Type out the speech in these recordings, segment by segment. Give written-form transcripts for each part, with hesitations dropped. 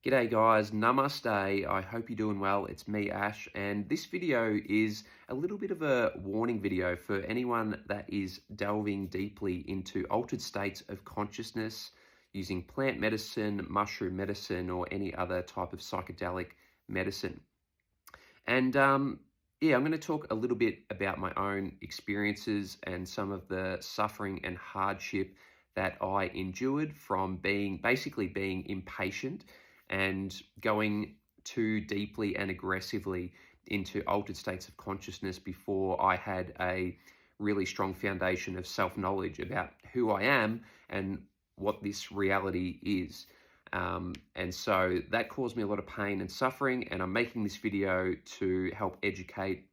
G'day guys, namaste. I hope you're doing well. It's me, Ash, and this video is a little bit of a warning video for anyone that is delving deeply into altered states of consciousness using plant medicine, mushroom medicine, or any other type of psychedelic medicine. And yeah, I'm going to talk a little bit about my own experiences and some of the suffering and hardship that I endured from basically being impatient and going too deeply and aggressively into altered states of consciousness before I had a really strong foundation of self-knowledge about who I am and what this reality is. And so that caused me a lot of pain and suffering, and I'm making this video to help educate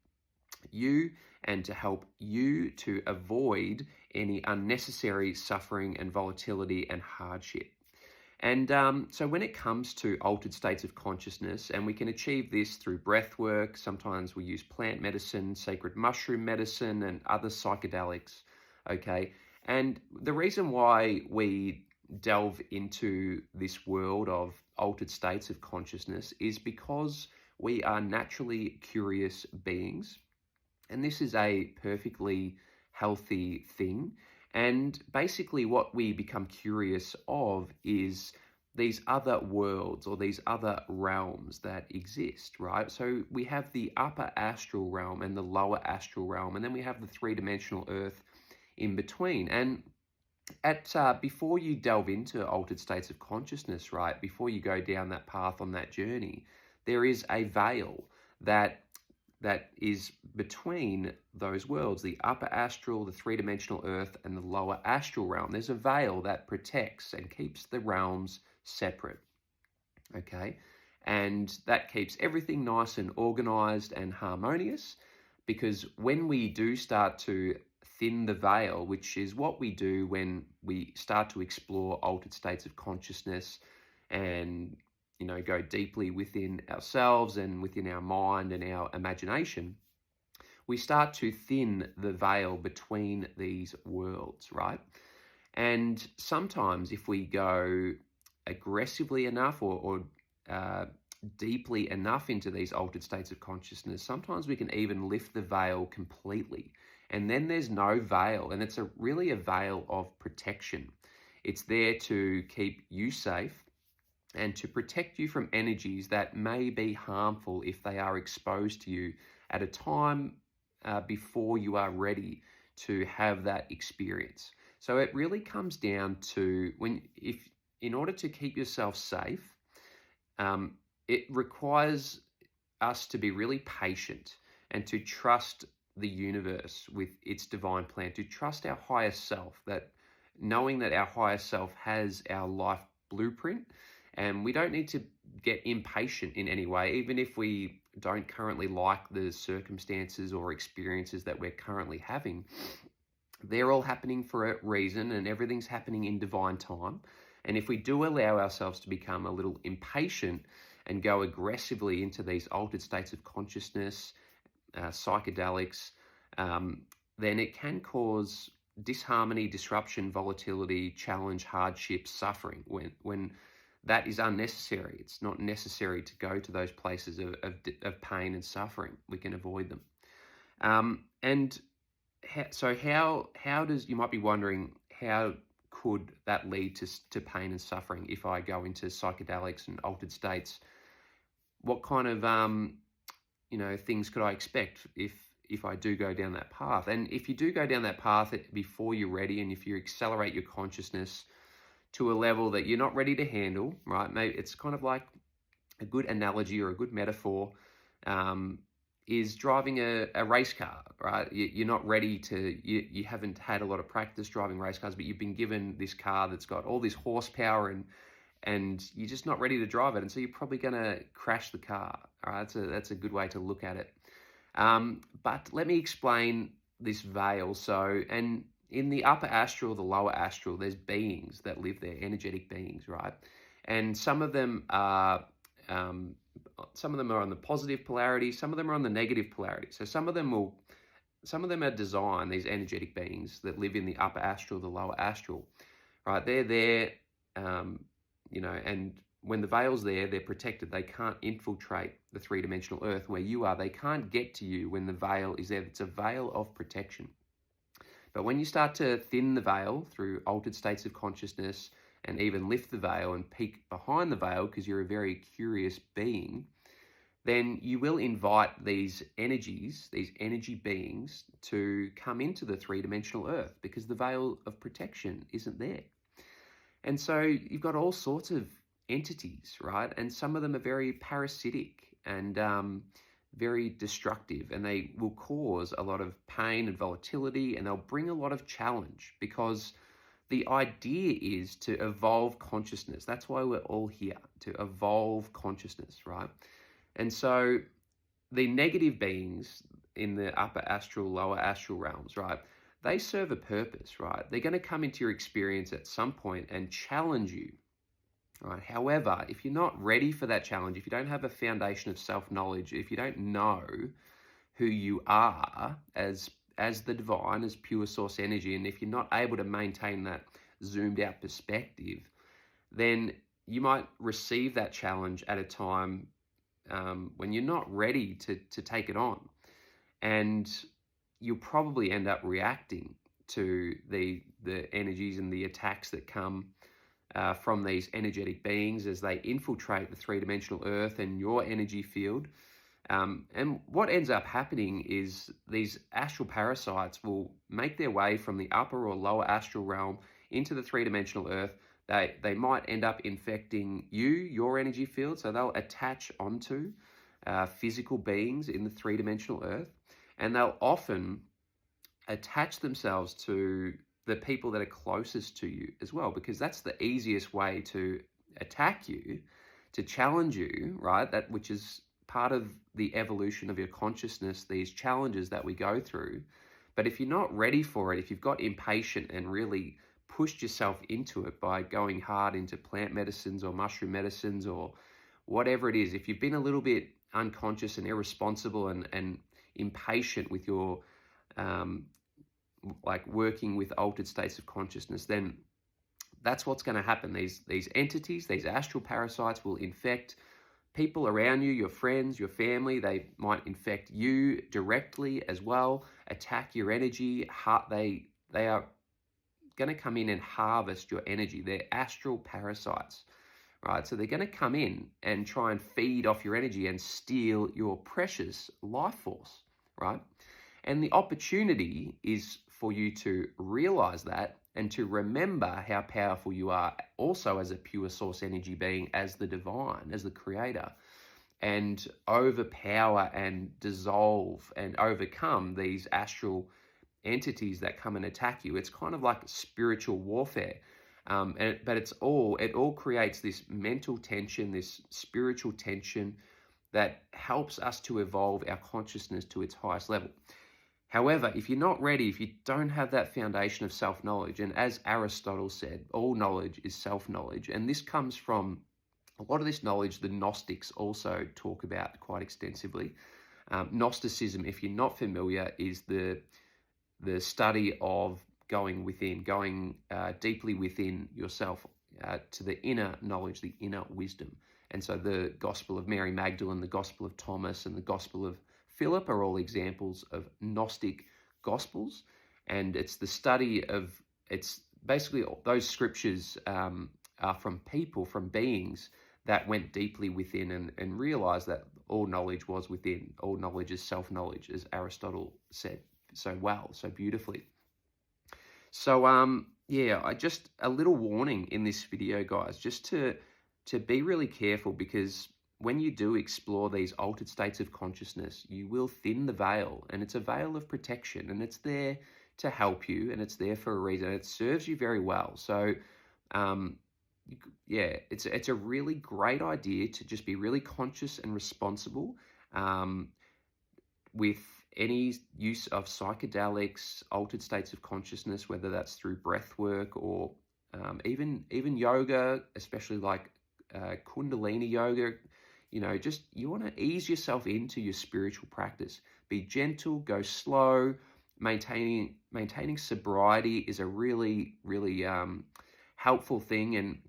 you and to help you to avoid any unnecessary suffering and volatility and hardship. And so when it comes to altered states of consciousness, and we can achieve this through breath work, sometimes we use plant medicine, sacred mushroom medicine, and other psychedelics, okay? And the reason why we delve into this world of altered states of consciousness is because we are naturally curious beings, and this is a perfectly healthy thing. And basically, what we become curious of is these other worlds or these other realms that exist, right? So we have the upper astral realm and the lower astral realm, and then we have the three-dimensional earth in between. And before you delve into altered states of consciousness, right, before you go down that path on that journey, there is a veil that is between those worlds, the upper astral, the three-dimensional earth, and the lower astral realm. There's a veil that protects and keeps the realms separate, okay? And that keeps everything nice and organized and harmonious, because when we do start to thin the veil, which is what we do when we start to explore altered states of consciousness and go deeply within ourselves and within our mind and our imagination, we start to thin the veil between these worlds, right? And sometimes if we go aggressively enough or deeply enough into these altered states of consciousness, sometimes we can even lift the veil completely. And then there's no veil, and it's really a veil of protection. It's there to keep you safe and to protect you from energies that may be harmful if they are exposed to you at a time before you are ready to have that experience. So it really comes down to in order to keep yourself safe, it requires us to be really patient and to trust the universe with its divine plan, to trust our higher self, that knowing that our higher self has our life blueprint. And we don't need to get impatient in any way, even if we don't currently like the circumstances or experiences that we're currently having. They're all happening for a reason, and everything's happening in divine time. And if we do allow ourselves to become a little impatient and go aggressively into these altered states of consciousness, psychedelics, then it can cause disharmony, disruption, volatility, challenge, hardship, suffering when that is unnecessary. It's not necessary to go to those places of pain and suffering. We can avoid them. So how does, you might be wondering, how could that lead to pain and suffering if I go into psychedelics and altered states? What kind of things could I expect if I do go down that path? And if you do go down that path before you're ready, and if you accelerate your consciousness to a level that you're not ready to handle, right? Maybe it's kind of like a good analogy or a good metaphor is driving a race car, right? You're not ready you haven't had a lot of practice driving race cars, but you've been given this car that's got all this horsepower and you're just not ready to drive it. And so you're probably going to crash the car, all right? That's a good way to look at it. But let me explain this veil. And in the upper astral, the lower astral, there's beings that live there, energetic beings, right? And some of them are on the positive polarity, some of them are on the negative polarity. So some of them are designed, these energetic beings that live in the upper astral, the lower astral, right? They're there and when the veil's there, they're protected. They can't infiltrate the three-dimensional earth where you are. They can't get to you when the veil is there. It's a veil of protection. But when you start to thin the veil through altered states of consciousness and even lift the veil and peek behind the veil because you're a very curious being, then you will invite these energies, these energy beings, to come into the three-dimensional earth because the veil of protection isn't there. And so you've got all sorts of entities, right? And some of them are very parasitic and very destructive, and they will cause a lot of pain and volatility, and they'll bring a lot of challenge because the idea is to evolve consciousness. That's why we're all here, to evolve consciousness, right? And so the negative beings in the upper astral, lower astral realms, right? They serve a purpose, right? They're going to come into your experience at some point and challenge you, right? However, if you're not ready for that challenge, if you don't have a foundation of self-knowledge, if you don't know who you are as the divine, as pure source energy, and if you're not able to maintain that zoomed out perspective, then you might receive that challenge at a time when you're not ready to take it on. And you'll probably end up reacting to the energies and the attacks that come from these energetic beings as they infiltrate the three-dimensional earth and your energy field. And what ends up happening is these astral parasites will make their way from the upper or lower astral realm into the three-dimensional earth. They might end up infecting your energy field, so they'll attach onto physical beings in the three-dimensional earth, and they'll often attach themselves to the people that are closest to you as well, because that's the easiest way to attack you, to challenge you, right? That which is part of the evolution of your consciousness, these challenges that we go through. But if you're not ready for it, if you've got impatient and really pushed yourself into it by going hard into plant medicines or mushroom medicines or whatever it is, if you've been a little bit unconscious and irresponsible and impatient with your like working with altered states of consciousness, then that's what's going to happen. These entities, these astral parasites, will infect people around you, your friends, your family. They might infect you directly as well, attack your energy. They are going to come in and harvest your energy. They're astral parasites, right? So they're going to come in and try and feed off your energy and steal your precious life force, right? And the opportunity is for you to realize that and to remember how powerful you are also as a pure source energy being, as the divine, as the creator, and overpower and dissolve and overcome these astral entities that come and attack you. It's kind of like spiritual warfare. But it all creates this mental tension, this spiritual tension that helps us to evolve our consciousness to its highest level. However, if you're not ready, if you don't have that foundation of self-knowledge, and as Aristotle said, all knowledge is self-knowledge, and this comes from a lot of this knowledge the Gnostics also talk about quite extensively. Gnosticism, if you're not familiar, is the study of going within, going deeply within yourself to the inner knowledge, the inner wisdom. And so the Gospel of Mary Magdalene, the Gospel of Thomas, and the Gospel of Philip are all examples of Gnostic Gospels. And it's the study of, it's basically those scriptures are from people, from beings that went deeply within and realized that all knowledge was within. All knowledge is self-knowledge, as Aristotle said so well, so beautifully. So yeah, just a little warning in this video, guys, just to be really careful, because when you do explore these altered states of consciousness, you will thin the veil, and it's a veil of protection, and it's there to help you, and it's there for a reason. It serves you very well. So yeah, it's a really great idea to just be really conscious and responsible with any use of psychedelics, altered states of consciousness, whether that's through breath work or even yoga, especially like Kundalini yoga. Just you want to ease yourself into your spiritual practice. Be gentle, go slow. Maintaining sobriety is a really, really helpful thing. And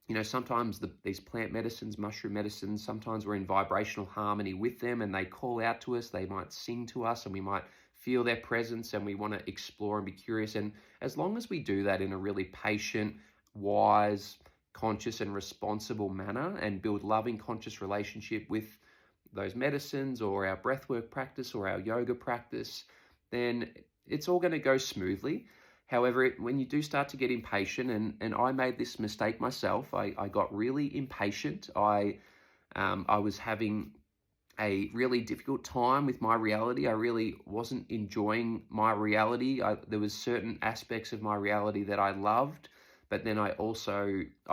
You know, sometimes these plant medicines, mushroom medicines, sometimes we're in vibrational harmony with them and they call out to us. They might sing to us and we might feel their presence and we want to explore and be curious. And as long as we do that in a really patient, wise, conscious and responsible manner and build loving, conscious relationship with those medicines or our breathwork practice or our yoga practice, then it's all going to go smoothly. However, when you do start to get impatient, and I made this mistake myself, I got really impatient. I was having a really difficult time with my reality. I really wasn't enjoying my reality. There was certain aspects of my reality that I loved, but then I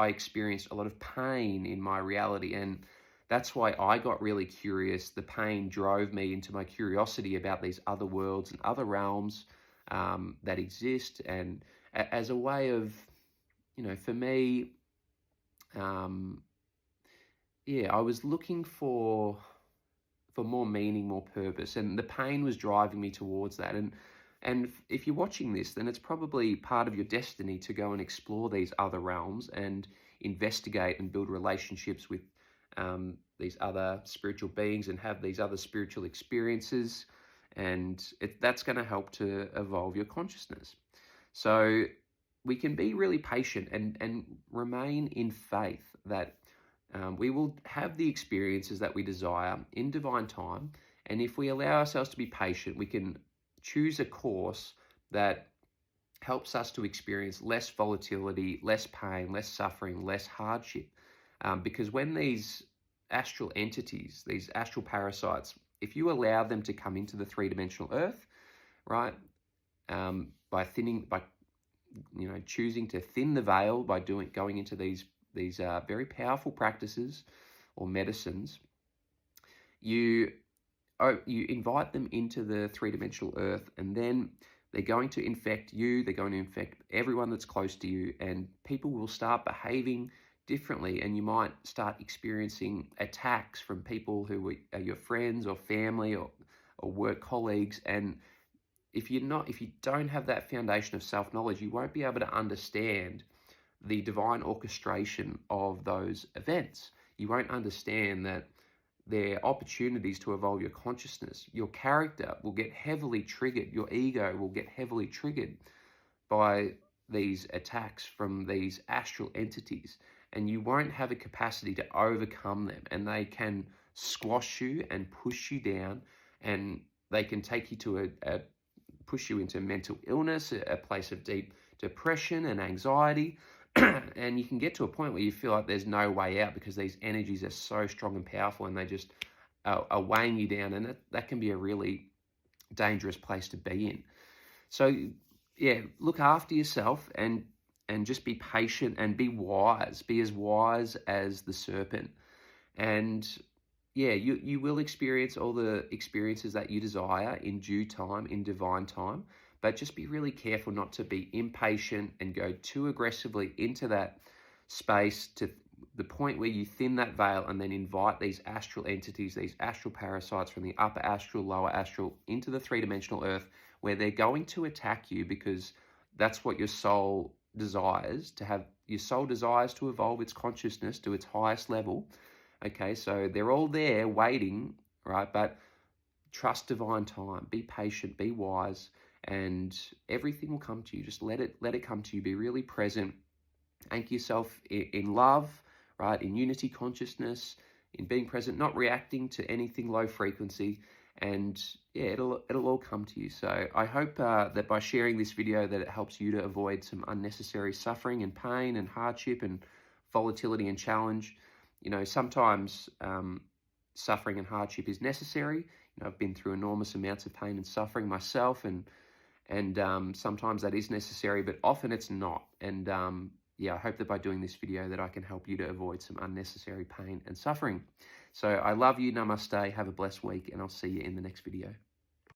experienced a lot of pain in my reality, and that's why I got really curious. The pain drove me into my curiosity about these other worlds and other realms that exist, and as a way of, for me, I was looking for more meaning, more purpose, and the pain was driving me towards that. And if you're watching this, then it's probably part of your destiny to go and explore these other realms and investigate and build relationships with these other spiritual beings and have these other spiritual experiences. And that's going to help to evolve your consciousness. So we can be really patient and remain in faith that we will have the experiences that we desire in divine time. And if we allow ourselves to be patient, we can choose a course that helps us to experience less volatility, less pain, less suffering, less hardship. Because when these astral entities, these astral parasites, if you allow them to come into the three-dimensional earth, right, by choosing to thin the veil by going into these very powerful practices or medicines, you invite them into the three-dimensional earth, and then they're going to infect you, they're going to infect everyone that's close to you, and people will start behaving differently, and you might start experiencing attacks from people who are your friends or family or work colleagues. And if you don't have that foundation of self-knowledge, you won't be able to understand the divine orchestration of those events. You won't understand that they're opportunities to evolve your consciousness. Your character will get heavily triggered. Your ego will get heavily triggered by these attacks from these astral entities, and you won't have a capacity to overcome them, and they can squash you and push you down, and they can take you to push you into mental illness, a place of deep depression and anxiety. And you can get to a point where you feel like there's no way out because these energies are so strong and powerful, and they just are weighing you down, and that can be a really dangerous place to be in. So yeah, look after yourself and just be patient and be wise. Be as wise as the serpent. And yeah, you will experience all the experiences that you desire in due time, in divine time. But just be really careful not to be impatient and go too aggressively into that space to the point where you thin that veil and then invite these astral entities, these astral parasites from the upper astral, lower astral into the three-dimensional earth, where they're going to attack you because that's what your soul desires to have. Your soul desires to evolve its consciousness to its highest level. Okay, so they're all there waiting, right? But trust divine time, be patient, be wise, and everything will come to you. Just let it come to you. Be really present. Anchor yourself in love, right? In unity consciousness, in being present, not reacting to anything low frequency. And yeah, it'll all come to you. So I hope that by sharing this video that it helps you to avoid some unnecessary suffering and pain and hardship and volatility and challenge. Sometimes suffering and hardship is necessary. I've been through enormous amounts of pain and suffering myself, and sometimes that is necessary, but often it's not. And I hope that by doing this video that I can help you to avoid some unnecessary pain and suffering. So I love you. Namaste. Have a blessed week, and I'll see you in the next video.